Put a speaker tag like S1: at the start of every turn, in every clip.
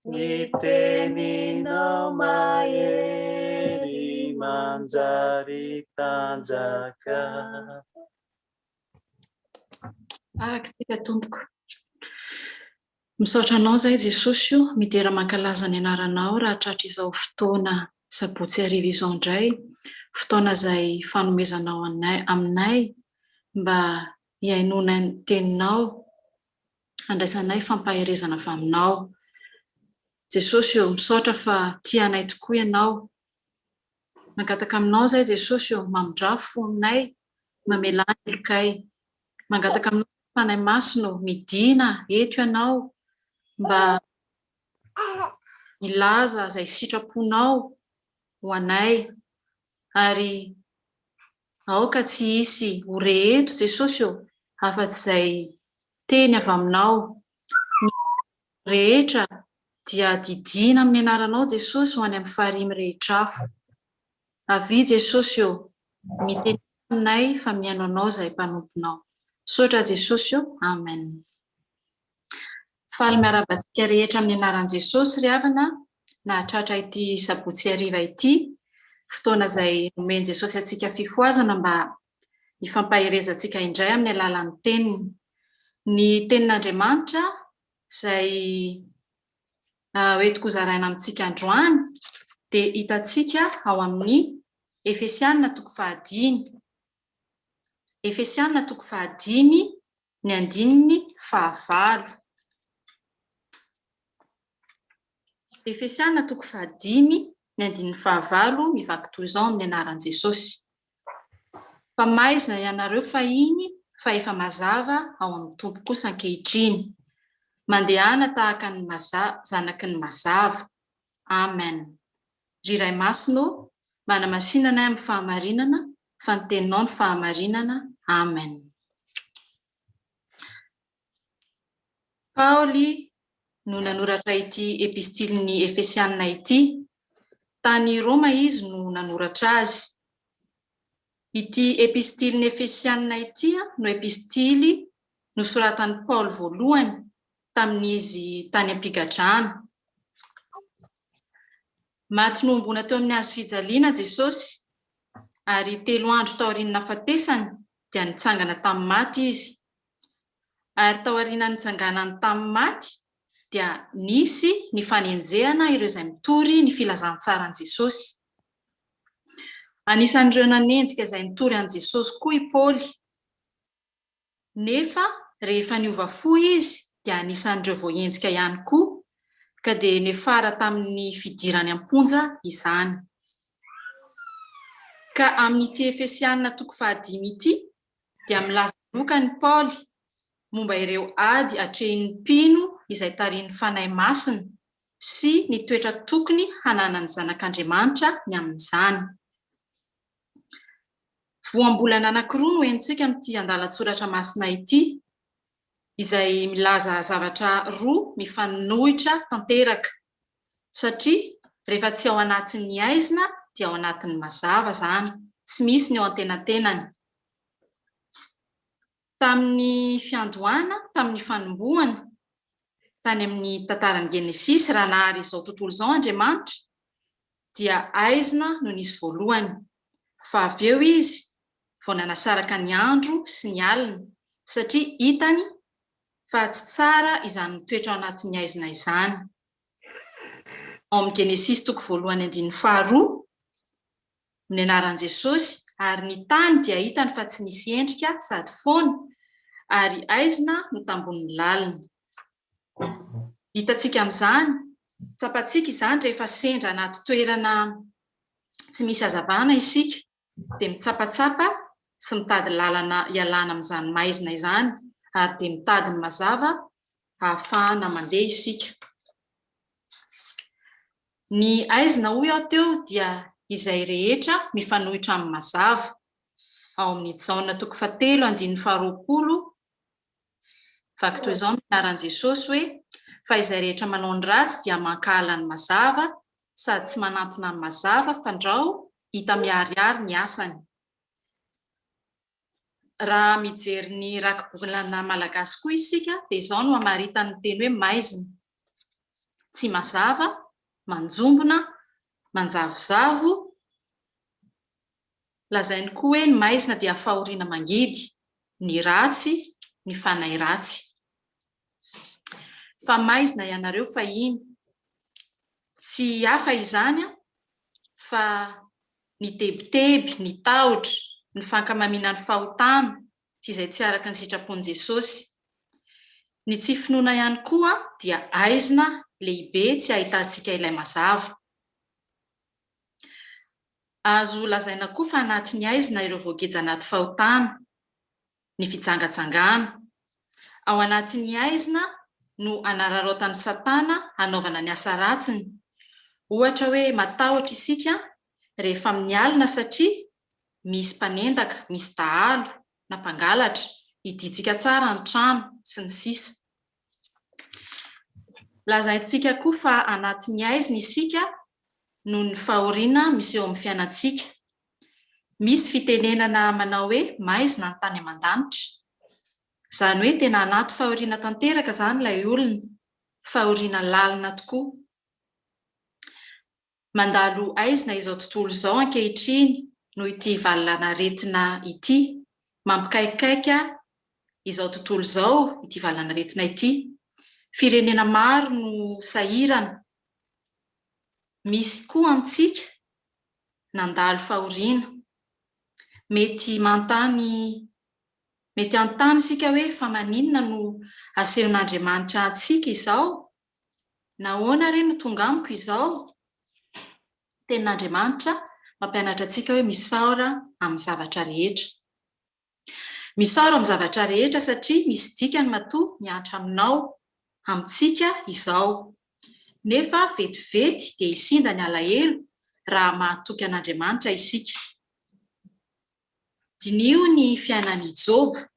S1: Ny teninao mahery manjary tanjaka.
S2: Tsika tompoko. Misaotra anao zay Jesosy io, midera mankalaza ny anaranao raha tratra izao fotoana sabotsy hariva izao indray, fotoana izay fanomezanao aminay mba hiainona ny teninao, handraisanay fampaherezana avy aminao. Jesosy io, misaotra fa tianay tokoa ianao. Mangataka aminao zay Jesosy io, mamondrafo aminay, mamelany ilokay. Mangataka aminao fanay masino, midina eto ianao mba ilaza izay sitraponao ho anay, ary aoka tsy hisy ho reheto Jesosy io, afa-tsy izay teny avy aminao. Ny rehetra dia didina amin'ny anaranao Jesosy ho any amin'ny faharimy rehetra afo. Avy Jesosy io, miteny aminay fa mihaino anao izay mpanomponao. Sotra Jesosy io, amen. Faly miarabantsika rehetra amin'ny anaran'i Jesosy ry havana, na tratra ity sabotsy hariva ity, fotoana izay nomeny Jesosy antsika fifoazana mba hifampaherezantsika indray amin'ny alalan'ny teniny. Ny tenin'Andriamanitra izay hoentiko zaraina amintsika androany dia hitantsika ao amin'ny Efesiana 5. Efesiana 5 ny andininy 9. Efesiana 5 ny andininy 9 mivaky toy izao amin'ny anaran'i Jesosy. Fa maizina ianareo fahiny fa efa mazava ao amin'ny tompo kosa ankehitriny, mandehana tahaka ny zanaky ny mazava. Amen. Ry Ray masino, manamasinana amin'ny fahamarinana, fa ny teninao ny fahamarinana. Amen. Paoly no nanoratra ity epistiliny Efesiana ity. Tany Roma izy no nanoratra azy. Ity epistiliny Efesiana ity no epistily nosoratan'i Paoly voalohany tamin'izy tany am-pigadrana. Maty nombona teo amin'ny hazo fijaliana Jesosy, ary 3 andro tao aoriana nahafatesany dia nitsangana tamin'ny maty izy. Ary tao aorian'ny nitsanganany tamin'ny maty dia nisy ny fanenjehana ireo izay mitory ny filazantsaran'i Jesosy. Anisan'ireo nanenjika izay nitory an'i Jesosy koa i Paoly. Nefa rehefa niova fo izy dia anisan'ireo voahenjika ihany koa, ka dia nefara tamin'ny fidirany am-ponja izany. Ka amin'ity Efesiana 5 ity dia milaza noka ny Paoly momba ireo ady hatrehin'ny mpino izay tarihin'ny fanahy masina sy ny toetra tokony hananany zanak'Andriamanitra ny amin'izany. Voambolana anankiroa no hentsika amin'ity andalatsoratra masina ity, izay milaza zavatra roa mifanohitra tanteraka, satria rehefa tsy ao anatin'ny aizina dia ao anatin'ny mazava zany, tsy misy ny ao antenatenany. Tamin'ny fiandohana, tamin'ny fanombohana, tany amin'ny tantaran'i Genesisy, raha nahary izao tontolo izao Andriamanitra, dia aizina no nisy voalohany, fa avy eo izy vao nanasaraka ny andro sy ny alina, satria hitany fa tsy tsara izany mitoetra ao anatin'ny aizina izany. Ao amin'ny Genesisy 1:2 ny anaran'i Jesosy, ary ny tany dia hitany fa tsy nisy endrika sady foana, ary aizina no tambonin'ny lalina. Hitantsika amin'izany, tsapantsika izany rehefa sendra anaty toerana tsy misy hazavana isika, dia mitsapatsapa sy mitady lalana ialana amin'izany maizina izany, ary dia mitady ny mazava ahafahana mandeha isika. Ny aizina hoy aho teo dia izay rehetra mifanohitra amin'ny mazava. Ao amin'ny Jaona 3:20 vaky toy izao anaran'i Jesosy hoe, fa izay rehetra manao ny ratsy dia mankahala ny mazava sady tsy manantona ny mazava fandrao hita miharihary ny asany. Raha mijery ny rakibolana malagasy koa isika dia izao no hamaritany teny hoe maizina. tsy mazava, manjombona, manjavozavo. Lazainy koa hoe ny maizina dia fahoriana mangidy, ny ratsy, ny fanahy ratsy. Fa maizina ianareo fa iny, tsy hafa izany fa ny tebiteby, ny tahotra, ny fankamaminany fahotana tsy izay tsy araka ny sitrapon'i Jesosy. Ny tsy finoana ihany koa dia aizina lehibe tsy ahitantsika ilay mazava. Azo lazaina koa fa anatin'ny aizina ireo voageja anaty fahotana, ny fitsangatsangana. Ao anatin'ny aizina no anararotan'ny Satana hanaovana ny asa ratsiny. Ohatra hoe matahotra isika rehefa amin'ny alina satria misy mpanendaka, misy dahalo na mpangalatra hiditsika tsara ny trano sy ny sisa. Lazaintsika koa fa anatin'ny aizina isika noho ny fahoriana misy eo amin'ny fiainantsika. Misy fitenenana manao hoe maizina ny tany aman-danitra. Izany hoe tena anaty fahoriana tanteraka izany ilay olona, fahoriana lalina tokoa. Mandalo aizina izao tontolo izao ankehitriny noho ity valanaretina ity, mampikaikaika izao tontolo izao ity valanaretina ity. Firenena maro no sahirana. Misy koa amintsika nandalo fahoriana. Mety antany isika hoe fa maninona no asehon'Andriamanitra antsika izao? Nahoana re no tonga amiko izao? Tenin'Andriamanitra mampianatra antsika hoe misaora amin'ny zavatra rehetra. Misaora amin'ny zavatra rehetra satria misy dikany matoa miantra aminao, amintsika izao. Nefa vetivety dia isinda ny alahelo raha mahatoky an'Andriamanitra isika. Dinio ny fiainan'i Joba.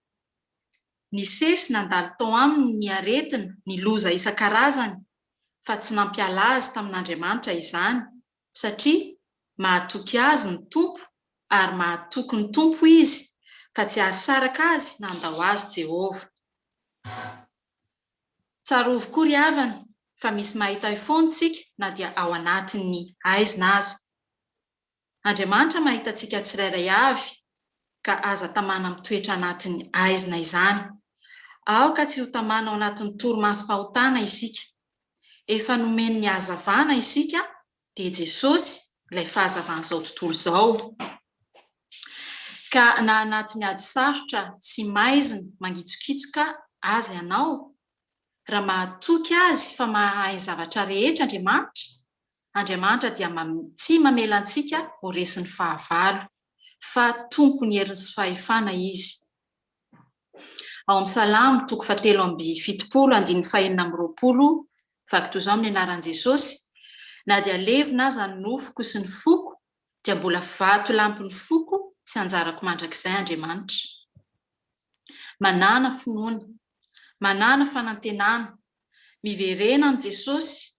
S2: Ny sesy nandalo tao aminy ny aretina, ny loza isan-karazany, fa tsy nampiala azy tamin'Andriamanitra izany, satria mahatoky azy ny tompo ary mahatoky ny tompo izy, fa tsy ahasaraka azy na handao azy Jehovah. Tsarovy koa ry havana fa misy mahita foana isika na dia ao anatin'ny aizina aza. Andriamanitra mahita antsika tsirairay avy ka aza tamana mitoetra anatin'ny aizina izany. Aoka tsy ho tamana ao anatin'ny torimasom-pahotana isika. Efa nomeny ny hazavana isika dia Jesosy ilay fahazavan'izao tontolo izao. Ka na anatin'ny ady sarotra sy maizina mangitsokitsoka aza ianao, raha mahatoky azy fa mahay zavatra rehetra Andriamanitra dia tsy mamela antsika ho resy ny fahavalo, fa tompony heriny sy fahefana izy. Ao amin'ny Salamo 7:7-20, vaky toy izao amin'ny anaran'i Jesosy: na dia levona aza ny nofoko sy ny foko, dia mbola vato lampy ny foko sy anjarako mandrakizay Andriamanitra. Manana finoana, manana fanantenana, miverena amin'ny Jesosy,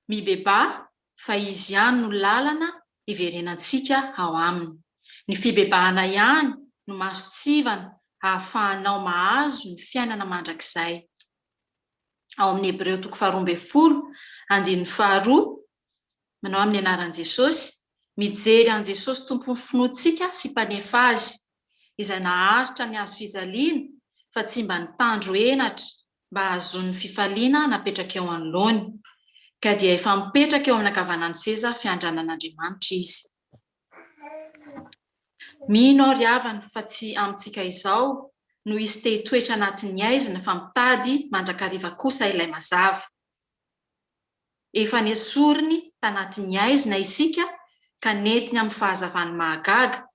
S2: mibeba fa izy ihany no lalana hiverenantsika ao aminy. Ny fibebahana ihany no mahasotsivana ahafahanao mahazo ny fiainana mandrakizay. Ao amin'ny Hebreo 12:2, manao amin'ny anaran'i Jesosy: mijery an' Jesosy tompon'ny finoantsika sy mpanefa azy, izay naharitra ny azo fijaliana fa tsy mba nitandro henatra mba hahazoany fifaliana napetraka eo anoloany, ka dia efa mipetraka eo amin'ny ankavanan'ny seza fiandranan'Andriamanitra izy. Mino aho ry havana fa tsy amintsika izao no izy te hitoetra anatin'ny aizina fa mitady mandrakariva kosa ilay mazava. Efa nesoriny tanatin'ny aizina isika ka netiny amin'ny fahazavany mahagaga,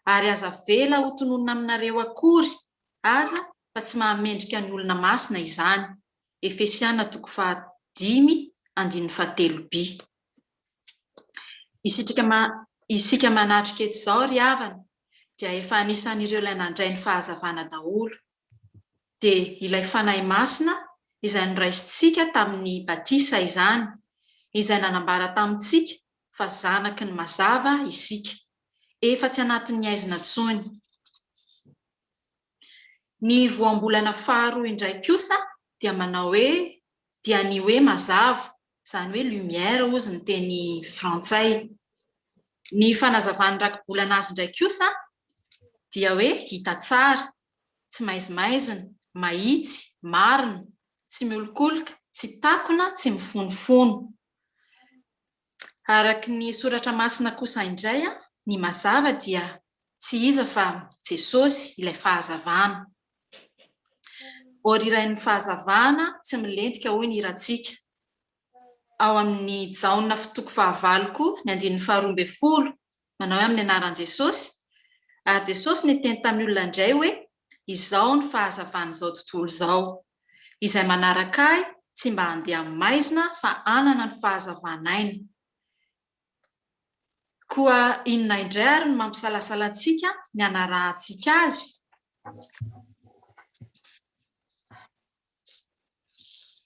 S2: ary aza vela ho tononona aminareo akory aza fa tsy mahamendrika ny olona masina izany. Efesiana 5:7b. Isika manatrika eto izao ry havana dia efa anisan'ireo ilay nandray ny fahazavana daholo. Dia ilay fanahy masina izay noraisintsika tamin'ny batisa izany, izay nanambara tamintsika fa zanaky ny mazava isika, efa tsy anatin'ny aizina intsony. Ny voambolana faharoa indray kosa dia manao hoe dia ny hoe mazava izany hoe lumière ozy ny teny frantsay. Ny fanazavany rakibolana azy indray kosa dia hoe hita tsara, tsy maizimaizina, mahitsy, marina, tsy miolokoloka, tsy takona, tsy mifonofono. Araky ny soratra masina kosa indray, ny mazava dia tsy iza fa Jesosy ilay fahazavana. Orirai'ny fahazavana tsy milentika hoy ny iratsika. Ao amin'ny Jaona 9:9 ny 12 manao hoe amin'ny anaran'i Jesosy, ary Jesosy niteny tamin'ny olona indray hoe izao ny fahazavana izao tontolo izao, izay manaraka ahy tsy mba handeha amin'ny maizina fa anana ny fahazavana aina. Koa inona indray ary no mampisalasala antsika ny anarahantsika azy?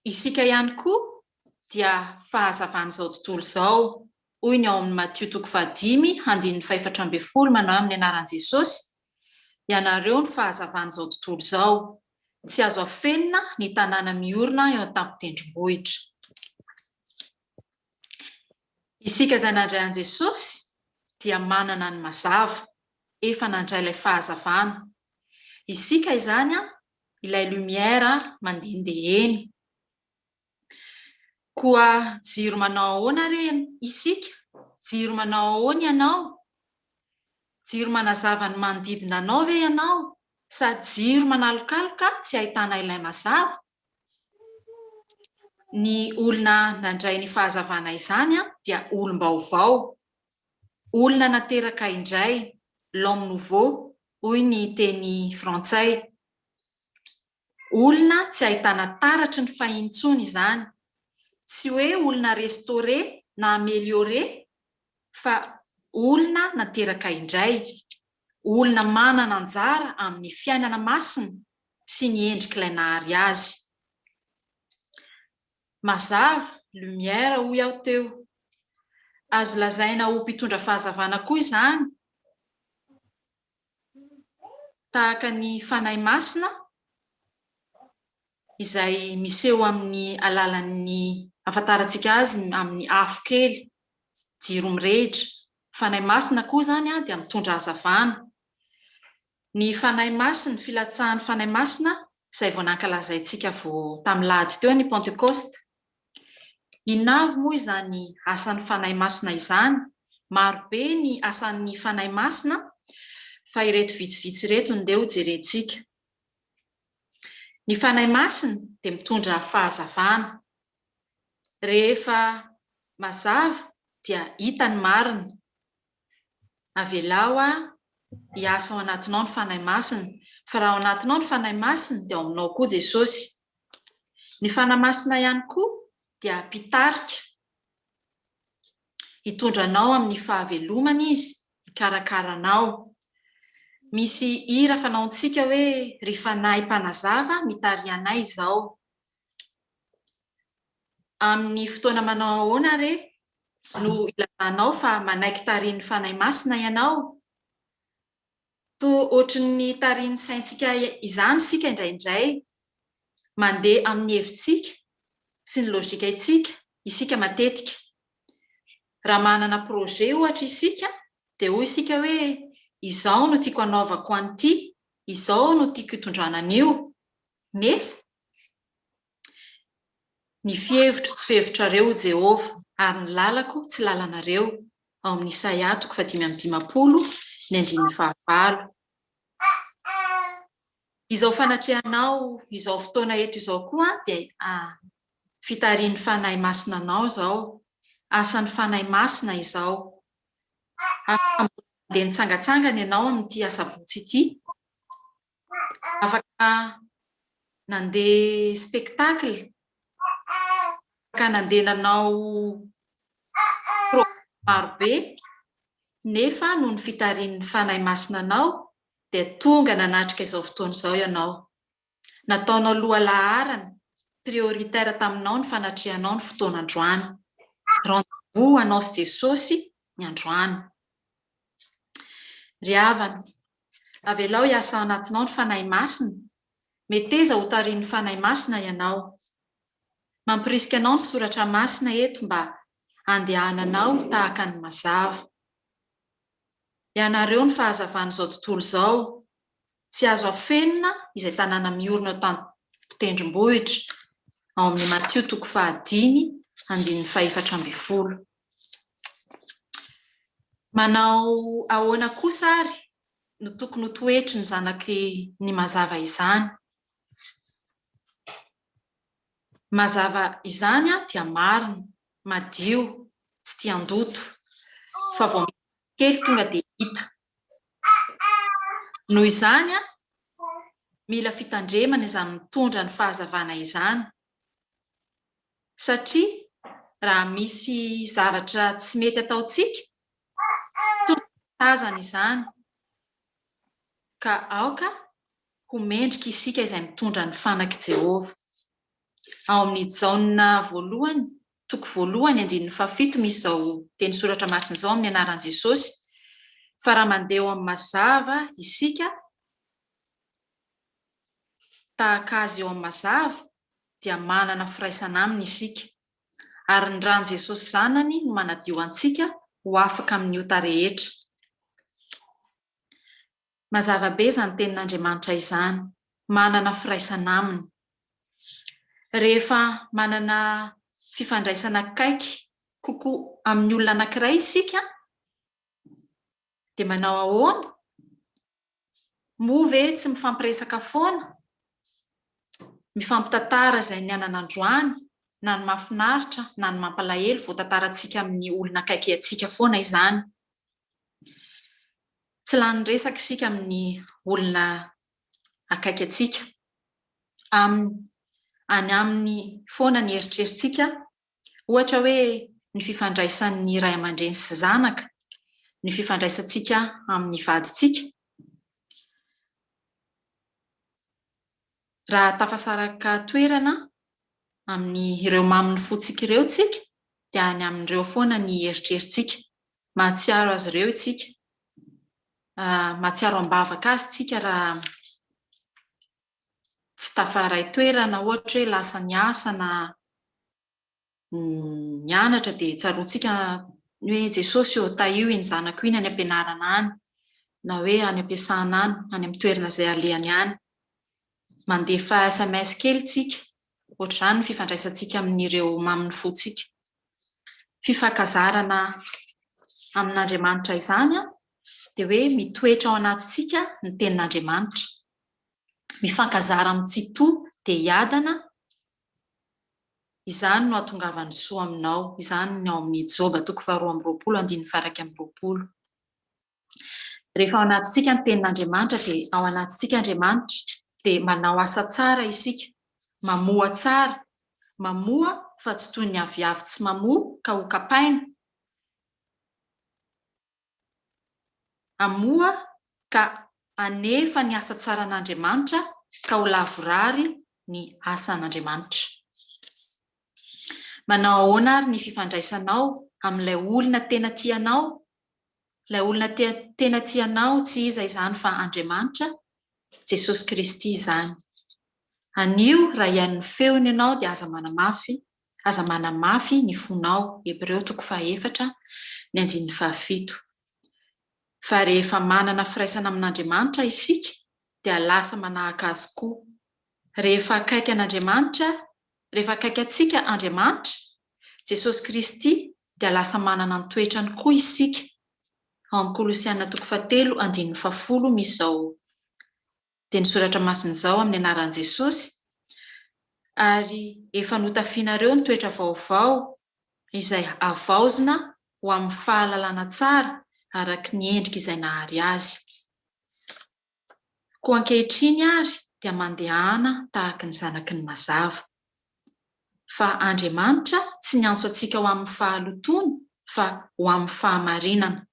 S2: Isika ihany koa dia fahazavana izao tontolo izao. Hoy ny ao amin'ny Matthieu 5:5-12 manao amin'ny anaran'i Jesosy, ianareo ny fahazavana izao tontolo izao, tsy azo afenina ny tanàna miorina eo an-tampon-tendrombohitra. Isika izay nandray an'i Jesosy dia manana ny mazava, efa nandray ilay fahazavana. Isika izany ilay lumière mandehandeha eny. Koa jiro manao ahoana re isika? Jiro manao ahoana ianao? Jiro manazava ny manodidina anao ve ianao? Sa jiro manalokaloka tsy ahitana ilay mazava? Ny olona nandray ny fahazavana izany dia olom-baovao, olona nateraka indray, l'homme nouveau, hoy ny teny frantsay. Olona tsy ahitana taratry ny fahintsony izany, tsy hoe olona restauré na amélioré, fa olona nateraka indray, olona manana anjara amin'ny fiainana masina sy ny endrik'ilay nahary azy. Mazava, lumière hoy aho teo. Azo lazaina ho mpitondra fahazavana koa izany, tahaka ny fanahy masina izay miseho amin'ny alalan'ny afantarantsika azy amin'ny afo kely, jiro mirehitra. Fanahy masina koa izany dia mitondra hazavana. Ny fanahy masina, filatsahan'ny fanahy masina izay vao nankalazaintsika vao tamin'ny lahady teo ny Pentecoste. Inavy moa izany asan'ny fanahy masina izany? Marobe ny asan'ny fanahy masina, fa ireto vitsivitsy ireto ndeha ho jerentsika. Ny fanahy masina dia mitondra fahazavana. Rehefa mazava dia hita ny marina. Avelao hiasa ao anatinao ny fanahy masina, fa raha ao anatinao ny fanahy masina dia ao aminao koa Jesosy. Ny fanahy masina ihany koa dia mpitarika. Hitondranao amin'ny fahavelomana izy, hikarakaranao. Misy hira fanaontsika hoe ry fanahy mpanazava mitary anay izao. Amin'ny fotoana manao ahoana re no ilazanao fa manaiky tarihin'ny fanahy masina ianao? Toa ohatrin'ny tarihin'ny saintsika izany sika indraindray, mandeha amin'ny hevitsika sy ny lôjika isika matetika. Raha manana projet ohatra isika, dia hoy isika hoe izao no tiako hanaovako an'ity, izao no tiako hitondrana an'io. Nefa ny fihevitro tsy fihevitrareo Jehova, ary ny lalako tsy lalanareo. Ao amin'ny Isaia 5:15-5. Izao fanatrehanao izao fotoana eto izao koa dia fitarian'ny fanahy masina anao izao, asan'ny fanahy masina izao. Afaka mandeha nitsangatsangana ianao amin'ity Sabotsy ity, afaka nandeha spectacle, afaka nandeha nanao marobe, nefa noho ny fitarian'ny fanahy masina anao dia tonga nanatrika izao fotoana izao ianao. Nataonao loha laharana, prioritaire taminao ny fanatrehanao ny fotoana androany. Rendez-vous anao sy Jesosy ny androany. Ry havana, avelao hiasa ao anatinao ny fanahy masina, meteza ho tarian'ny fanahy masina ianao. Mampirisika anao ny soratra masina eto mba andehananao tahaka ny mazava. Ianareo ny fahazavan'izao tontolo izao, tsy azo afenina izay tanàna miorina ao tendrombohitra ao amin'ny Matio 5:1-4. Manao ahoana kosa ary no tokony ho toetry ny zanaky ny mazava izany. Mazava izany dia marina, madio, tsy tia andoto, fa vao kely tonga dia hita. Noho izany mila fitandremana izany mitondra ny fahazavana izany, satria raha misy zavatra tsy mety ataontsika, tazana izany ka aoka ho mendrika isika izay mitondra ny fanaky Jehovah. Ao amin'ny Jaona 1:1-7 misy izao teny soratra masina izao amin'ny anaran'i Jesosy: fa raha mandeha eo amin'ny mazava isika tahaka azy eo amin'ny mazava dia manana firaisana aminy isika, ary ny ran'i Jesosy zanany no manadio antsika ho afaka amin'ny ota rehetra. Mazava be izany tenin'Andriamanitra izany, manana firaisana aminy. Rehefa manana fifandraisana akaiky kokoa amin'ny olona anankiray isika, dia manao ahoana? Moa ve tsy mifampiresaka foana? Mifampitantara izay ny anana androany, na ny mahafinaritra, na ny mampalahelo voatantarantsika amin'ny olona akaiky antsika foana izany. Tsy lany resaka isika amin'ny olona akaiky antsika. Any amin'ny foana ny eritrerintsika, ohatra hoe ny fifandraisan'ny ray aman-dreny sy zanaka, ny fifandraisantsika amin'ny vadintsika. Raha tafasaraka toerana amin'ny ireo maminy fotsika ireo tsika, dia any amin'ireo foana ny eritrerintsika. Mahatsiaro azy ireo itsika, mahatsiaro ambavaka azy tsika raha tsy tafaray toerana, ohatra hoe lasa ny asa na mianatra dia tsaroantsika hoe Jesosy eo taio iny zanako iny any ampianarana any, na hoe any ampiasana any, any amin'ny toerana izay alehany any. Mandefa SMS kely tsika, ohatr'izany ny fifandraisantsika amin'ireo maminy fotsika. Fifankazarana amin'Andriamanitra izany dia hoe mitoetra ao anatintsika ny tenin'Andriamanitra. Mifankazara amin'ny tsitoa dia hiadana, izany no ahatongavany soa aminao. Izany no ao amin'ny Joba 2:2-2. Rehefa ao anatintsika ny tenin'Andriamanitra dia ao anatintsika Andriamanitra, dia manao asa tsara isika, mamoa tsara, mamoa fa tsy toy ny aviavy tsy mamoa ka ho kapaina, amoa ka anefa ny asa tsara an'Andriamanitra ka ho lavorary ny asan'Andriamanitra. Manao ahoana ary ny fifandraisanao amin'ilay olona tena tianao? Ilay olona tena tianao tsy iza izany fa Andriamanitra, Jesosy Kristy izany. Anio raha ihain'ny feony ianao dia aza manamafy ny fonao. Hebreo 4:4-7. Fa rehefa manana firaisana amin'Andriamanitra isika dia lasa manahaka azy koa. Rehefa akaiky antsika Andriamanitra, Jesosy Kristy, dia lasa manana ny toetrany koa isika. Ao amin'ny Kolosiana 3:10 misy izao teny soratra masina izao amin'ny anaran'i Jesosy: ary efa notafianareo ny toetra vaovao izay avaozina ho amin'ny fahalalana tsara araka ny endrika izay nahary azy. Koa ankehitriny ary dia mandehana tahaka ny zanaky ny mazava. Fa Andriamanitra tsy ny antso antsika ho amin'ny fahalotony, fa ho amin'ny fahamarinana.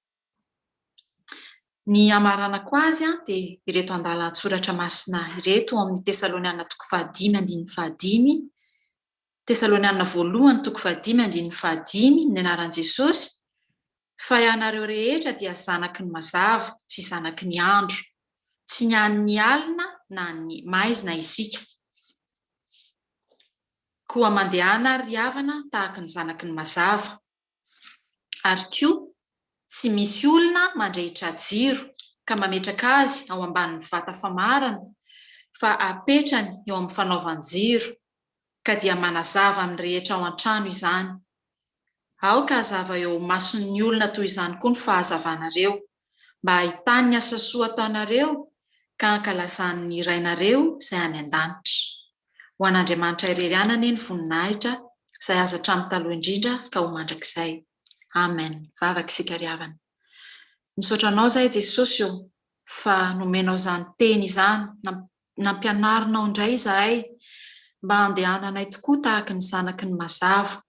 S2: Ny amaranako azy dia ireto andalan-tsoratra masina ireto amin'ny Tesaloniana 5:5-5, Tesaloniana 1:5-5 ny anaran'i Jesosy: fa ianareo rehetra dia zanaky ny mazava sy zanaky ny andro, tsy ny an'ny alina na ny maizina isika. koa mandehana ry havana tahaka ny zanaky ny mazava. Ary koa tsy misy olona mandrehitra jiro ka mametraka azy ao ambanin'ny vata famarana, fa apetrany eo amin'ny fanaovan-jiro, ka dia manazava amin'ny rehetra ao an-trano izany. Aoka hazava eo mason'ny olona toy izany koa ny fahazavanareo, mba ahitany ny asa soa ataonareo ka hankalazan'ny irainareo izay any an-danitra. Ho an'Andriamanitra irery anany ny voninahitra, izay aza hatramin'ny taloha indrindra ka ho mandrakizay. Amen. Vavaka isika ry havana. Misaotra anao izay Jesosy fa nomenao izany teny izany, nampianarinao indray izahay mba handehananay tokoa tahaka ny zanaky ny mazava.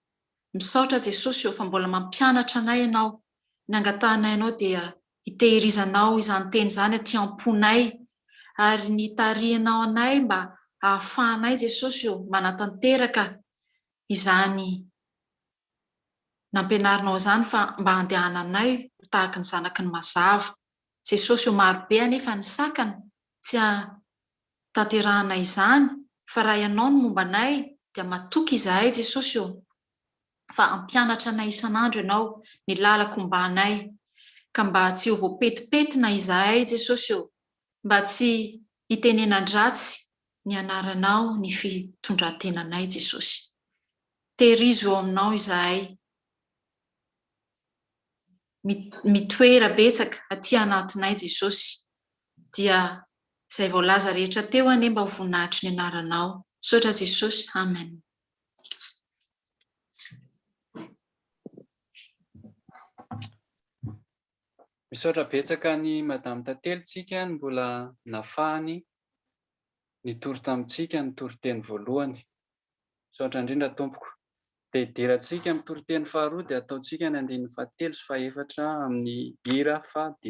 S2: Misaotra Jesosy fa mbola mampianatra anay ianao, ny angatanay ianao dia hitehirizanao izany teny izany aty am-ponay, ary ny tarihinao anay mba hahafahanay Jesosy manatanteraka izany nampianarinao izany, fa mba handehananay tahaka ny zanaky ny mazava. Jesosy marobe anefa ny sakana tsy tanterahana izany, fa raha ianao no momba anay dia matoky izahay Jesosy fa hampianatra anay isan'andro ianao ny lalako ombanay, ka mba tsy ho voapetipetina izahay Jesosy mba tsy hitenenan-dratsy ny anaranao, ny fitondrantenanay Jesosy. Tehirizo eo aminao izahay, mitoera betsaka aty anatinay Jesosy, dia izay voalaza rehetra teo anie mba ho voninahitry ny anaranao. Misaotra Jesosy. Amen.
S1: Misaotra betsaka ny madamo Tantelytsika ny mbola nafahany nitory tamintsika ny toriteny voalohany. Misaotra indrindra tompoko. Dia idirantsika amin'ny toriteny faharoa dia ataontsika ny 9 sy 4 amin'ny hira 5.